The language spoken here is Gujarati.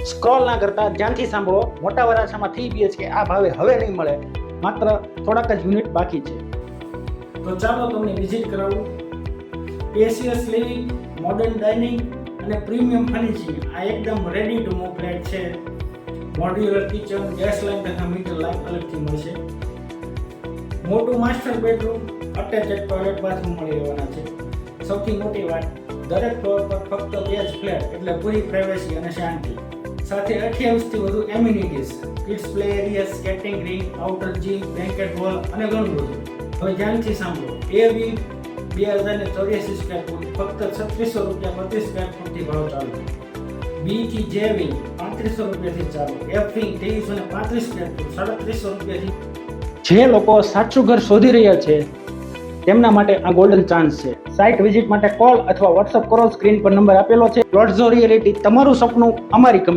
સ્ક્રોલ ના કરતા ધ્યાનથી સાંભળો. મોટા વરાછામાં 3 BHK આ ભાવે હવે નહીં મળે, માત્ર થોડાક જ યુનિટ બાકી છે. તો ચાલો તમને વિઝિટ કરાવું. સ્પેશિયસ લિવિંગ, મોડર્ન ડાઇનિંગ અને પ્રીમિયમ ફર્નિચિંગ આ એકદમ રેડી ટુ મૂવ ફ્લેટ છે. મોડ્યુલર કિચન, ગેસ લાઇન તથા મીટર લાઇન અલગથી મળશે. મોટું master bedroom, attached toilet bathroom મળી રહેવાના છે. સૌથી મોટી વાત, દરેક ફ્લોર પર ફક્ત 2 જ ફ્લેટ એટલે પૂરી પ્રાઇવસી અને શાંતિ. સાથે 28 થી વધુ amenities, kids play area, skating ring, outer gym, banquet hall અને ઘણું બધું. હવે ધ્યાનથી સાંભળો. એ વિંગ 2084 સ્ક્વેર ફૂટ ફક્ત 3600 રૂપિયા પ્રતિ સ્ક્વેર ફૂટથી ભાવ ચાલુ. બી થી જે વિંગ 3500 રૂપિયાથી ચાલુ. એફ વિંગ 2335 સ્ક્વેર ફૂટ 3700 રૂપિયાથી. જે લોકો સાચું ઘર શોધી રહ્યા છે તેમના માટે આ ગોલ્ડન ચાન્સ છે. સાઇટ વિઝિટ માટે કોલ અથવા વોટ્સઅપ કરો. સ્ક્રીન પર નંબર આપેલો છે. પ્લોટઝો રિયલિટી, તમારું સપનું અમારી કંપની.